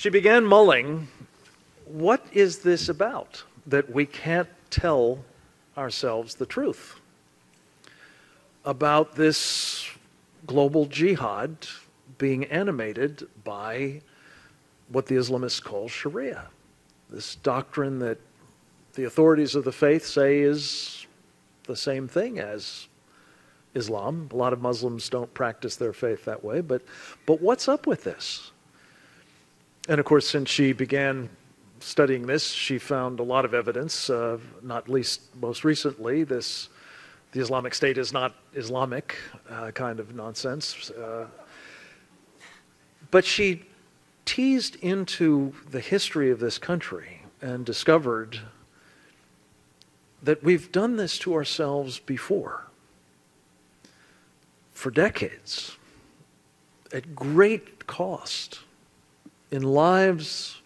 she began mulling, what is this about, that we can't tell ourselves the truth about this global jihad being animated by what the Islamists call Sharia, this doctrine that the authorities of the faith say is the same thing as Islam. A lot of Muslims don't practice their faith that way, but what's up with this? And of course, since she began studying this, she found a lot of evidence, not least most recently, the Islamic State is not Islamic kind of nonsense. But she teased into the history of this country and discovered that we've done this to ourselves before, for decades, at great cost, in lives,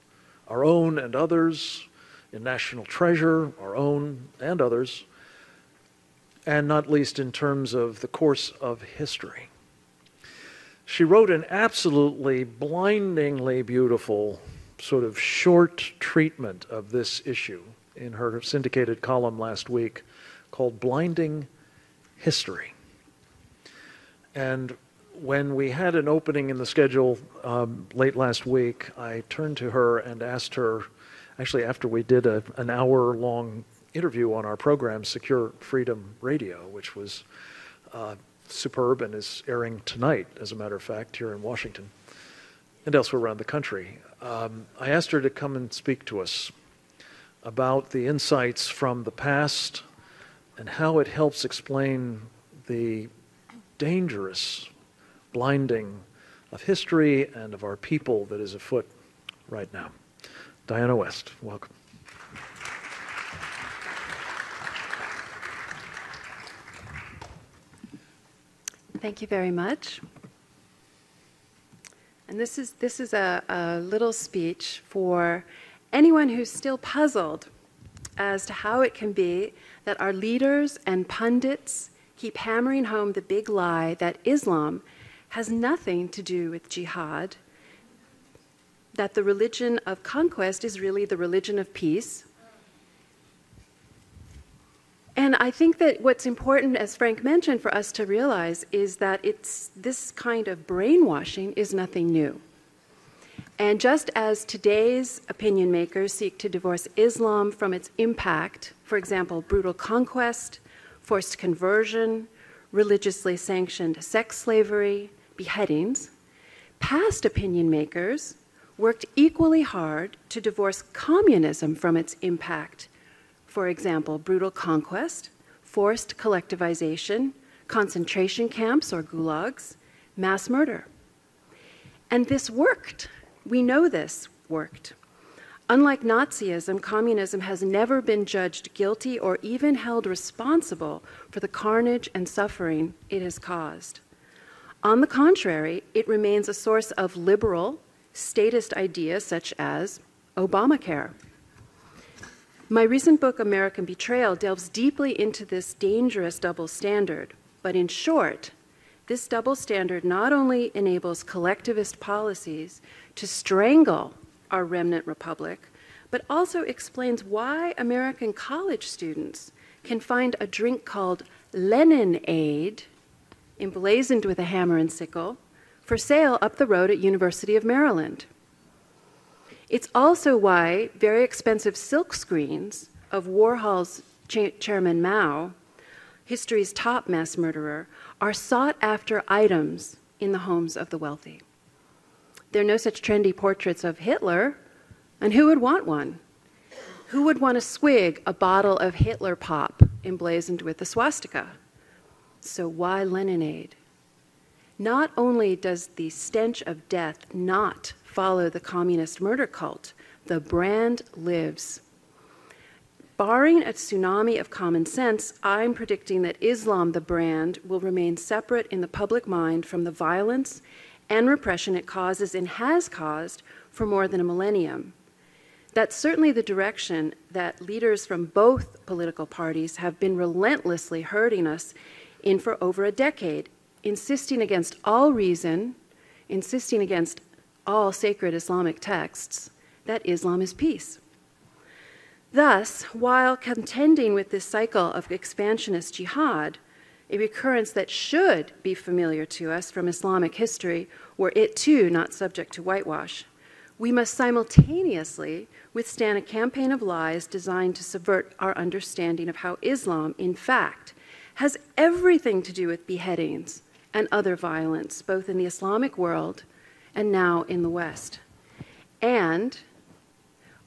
our own and others, in national treasure, our own and others, and not least in terms of the course of history. She wrote an absolutely blindingly beautiful sort of short treatment of this issue in her syndicated column last week called Blinding History. And when we had an opening in the schedule late last week, I turned to her and asked her, actually after we did an hour-long interview on our program, Secure Freedom Radio, which was superb and is airing tonight, as a matter of fact, here in Washington and elsewhere around the country. I asked her to come and speak to us about the insights from the past and how it helps explain the dangerous blinding of history and of our people that is afoot right now. Diana West, welcome. Thank you very much. And this is a little speech for anyone who's still puzzled as to how it can be that our leaders and pundits keep hammering home the big lie that Islam has nothing to do with jihad, that the religion of conquest is really the religion of peace. And I think that what's important, as Frank mentioned, for us to realize is that this kind of brainwashing is nothing new. And just as today's opinion makers seek to divorce Islam from its impact, for example, brutal conquest, forced conversion, religiously sanctioned sex slavery, beheadings, past opinion makers worked equally hard to divorce communism from its impact. For example, brutal conquest, forced collectivization, concentration camps or gulags, mass murder. And this worked. We know this worked. Unlike Nazism, communism has never been judged guilty or even held responsible for the carnage and suffering it has caused. On the contrary, it remains a source of liberal, statist ideas such as Obamacare. My recent book, American Betrayal, delves deeply into this dangerous double standard. But in short, this double standard not only enables collectivist policies to strangle our remnant republic, but also explains why American college students can find a drink called Leninade, emblazoned with a hammer and sickle, for sale up the road at University of Maryland. It's also why very expensive silk screens of Warhol's Chairman Mao, history's top mass murderer, are sought-after items in the homes of the wealthy. There are no such trendy portraits of Hitler, and who would want one? Who would want to swig a bottle of Hitler pop emblazoned with the swastika? So why Leninade? Not only does the stench of death not follow the communist murder cult, the brand lives. Barring a tsunami of common sense, I'm predicting that Islam, the brand, will remain separate in the public mind from the violence and repression it causes and has caused for more than a millennium. That's certainly the direction that leaders from both political parties have been relentlessly herding us in for over a decade, insisting against all reason, insisting against all sacred Islamic texts that Islam is peace. Thus, while contending with this cycle of expansionist jihad, a recurrence that should be familiar to us from Islamic history, were it too not subject to whitewash, we must simultaneously withstand a campaign of lies designed to subvert our understanding of how Islam, in fact, has everything to do with beheadings and other violence, both in the Islamic world and now in the West, and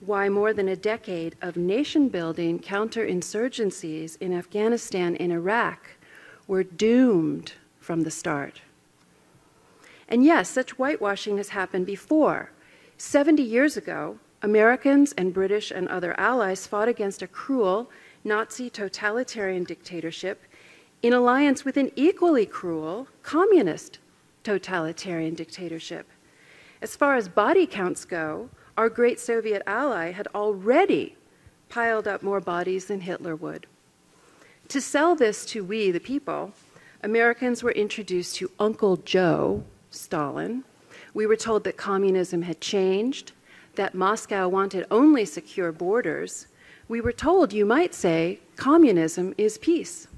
why more than a decade of nation-building counterinsurgencies in Afghanistan and Iraq were doomed from the start. And yes, such whitewashing has happened before. 70 years ago, Americans and British and other allies fought against a cruel Nazi totalitarian dictatorship in alliance with an equally cruel communist totalitarian dictatorship. As far as body counts go, our great Soviet ally had already piled up more bodies than Hitler would. To sell this to we, the people, Americans were introduced to Uncle Joe, Stalin. We were told that communism had changed, that Moscow wanted only secure borders. We were told, you might say, communism is peace.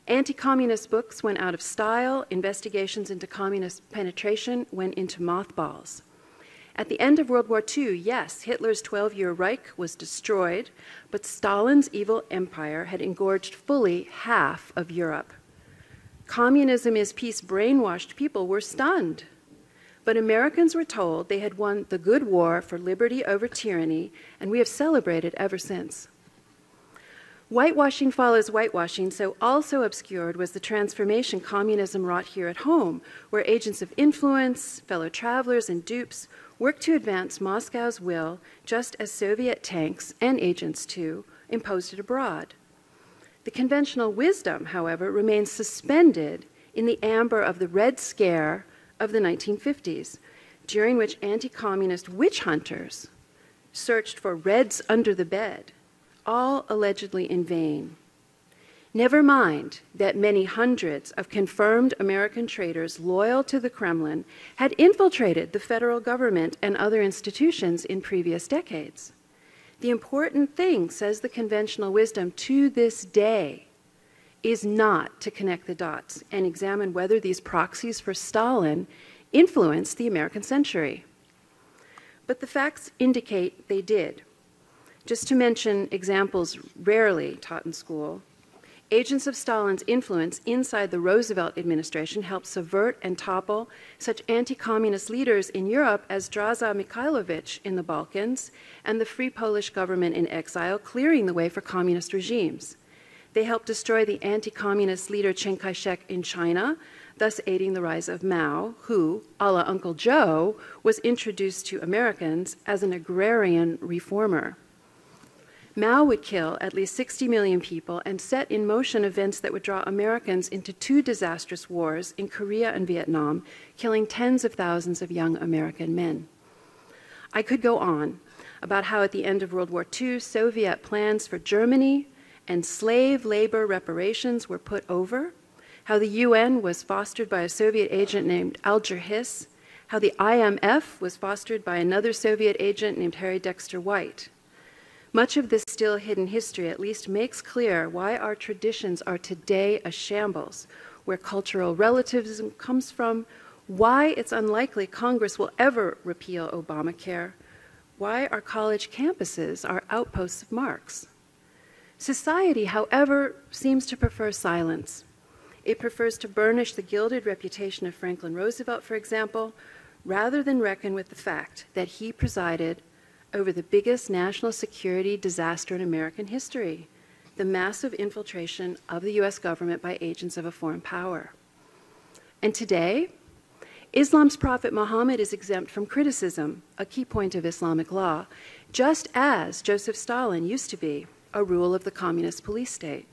Anti-communist books went out of style, investigations into communist penetration went into mothballs. At the end of World War II, yes, Hitler's 12-year Reich was destroyed, but Stalin's evil empire had engorged fully half of Europe. Communism is peace brainwashed people were stunned. But Americans were told they had won the good war for liberty over tyranny, and we have celebrated ever since. Whitewashing follows whitewashing, so also obscured was the transformation communism wrought here at home, where agents of influence, fellow travelers, and dupes worked to advance Moscow's will, just as Soviet tanks, and agents too, imposed it abroad. The conventional wisdom, however, remains suspended in the amber of the Red Scare of the 1950s, during which anti-communist witch hunters searched for Reds under the bed, all allegedly in vain. Never mind that many hundreds of confirmed American traitors loyal to the Kremlin had infiltrated the federal government and other institutions in previous decades. The important thing, says the conventional wisdom to this day, is not to connect the dots and examine whether these proxies for Stalin influenced the American century. But the facts indicate they did. Just to mention examples rarely taught in school, agents of Stalin's influence inside the Roosevelt administration helped subvert and topple such anti-communist leaders in Europe as Draza Mikhailovich in the Balkans and the Free Polish government in exile, clearing the way for communist regimes. They helped destroy the anti-communist leader Chiang Kai-shek in China, thus aiding the rise of Mao, who, a la Uncle Joe, was introduced to Americans as an agrarian reformer. Mao would kill at least 60 million people and set in motion events that would draw Americans into two disastrous wars in Korea and Vietnam, killing tens of thousands of young American men. I could go on about how at the end of World War II, Soviet plans for Germany and slave labor reparations were put over, how the UN was fostered by a Soviet agent named Alger Hiss, how the IMF was fostered by another Soviet agent named Harry Dexter White. Much of this still hidden history at least makes clear why our traditions are today a shambles, where cultural relativism comes from, why it's unlikely Congress will ever repeal Obamacare, why our college campuses are outposts of Marx. Society, however, seems to prefer silence. It prefers to burnish the gilded reputation of Franklin Roosevelt, for example, rather than reckon with the fact that he presided over the biggest national security disaster in American history, the massive infiltration of the US government by agents of a foreign power. And today, Islam's prophet Muhammad is exempt from criticism, a key point of Islamic law, just as Joseph Stalin used to be, a rule of the communist police state.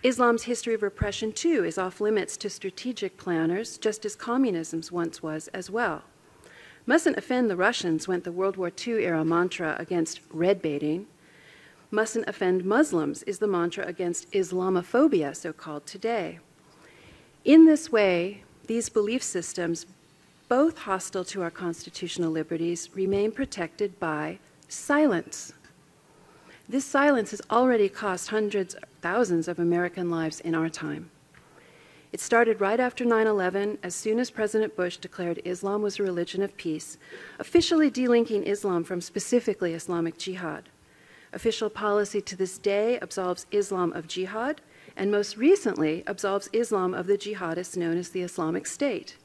Islam's history of repression, too, is off limits to strategic planners, just as communism's once was as well. Mustn't offend the Russians went the World War II-era mantra against red baiting. Mustn't offend Muslims is the mantra against Islamophobia, so-called today. In this way, these belief systems both hostile to our constitutional liberties, remain protected by silence. This silence has already cost hundreds, thousands of American lives in our time. It started right after 9/11, as soon as President Bush declared Islam was a religion of peace, officially delinking Islam from specifically Islamic jihad. Official policy to this day absolves Islam of jihad, and most recently absolves Islam of the jihadists known as the Islamic State.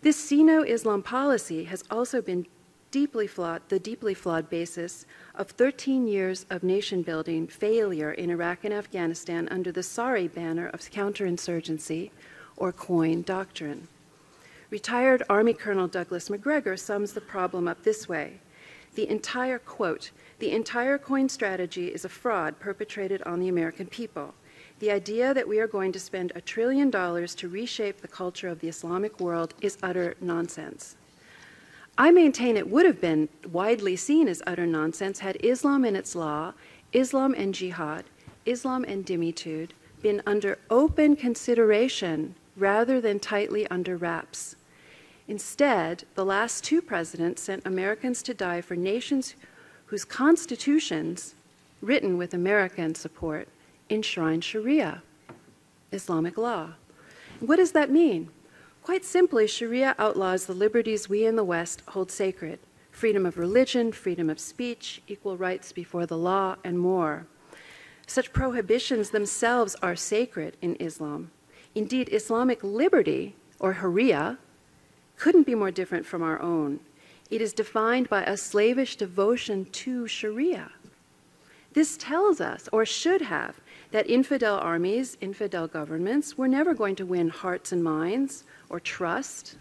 This see-no-Islam policy has also been the deeply flawed basis of 13 years of nation-building failure in Iraq and Afghanistan under the sorry banner of counterinsurgency, or COIN doctrine. Retired Army Colonel Douglas McGregor sums the problem up this way. The entire, quote, "The entire COIN strategy is a fraud perpetrated on the American people. The idea that we are going to spend $1 trillion to reshape the culture of the Islamic world is utter nonsense." I maintain it would have been widely seen as utter nonsense had Islam and its law, Islam and jihad, Islam and dhimitude been under open consideration rather than tightly under wraps. Instead, the last two presidents sent Americans to die for nations whose constitutions, written with American support, enshrine Sharia, Islamic law. What does that mean? Quite simply, Sharia outlaws the liberties we in the West hold sacred: freedom of religion, freedom of speech, equal rights before the law, and more. Such prohibitions themselves are sacred in Islam. Indeed, Islamic liberty, or Sharia, couldn't be more different from our own. It is defined by a slavish devotion to Sharia. This tells us, or should have, that infidel armies, infidel governments were never going to win hearts and minds or trust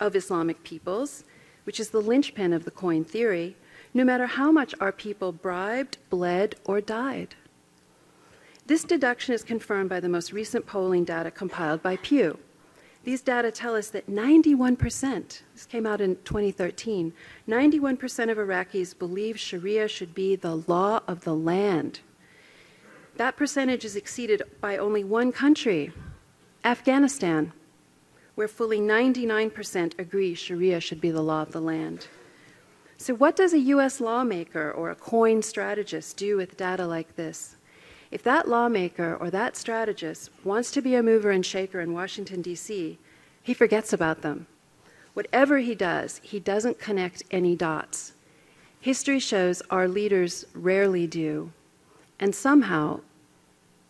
of Islamic peoples, which is the linchpin of the COIN theory, no matter how much our people bribed, bled, or died. This deduction is confirmed by the most recent polling data compiled by Pew. These data tell us that 91%, this came out in 2013, 91% of Iraqis believe Sharia should be the law of the land. That percentage is exceeded by only one country, Afghanistan, where fully 99% agree Sharia should be the law of the land. So what does a US lawmaker or a COIN strategist do with data like this? If that lawmaker or that strategist wants to be a mover and shaker in Washington, D.C., he forgets about them. Whatever he does, he doesn't connect any dots. History shows our leaders rarely do, and somehow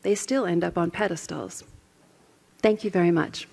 they still end up on pedestals. Thank you very much.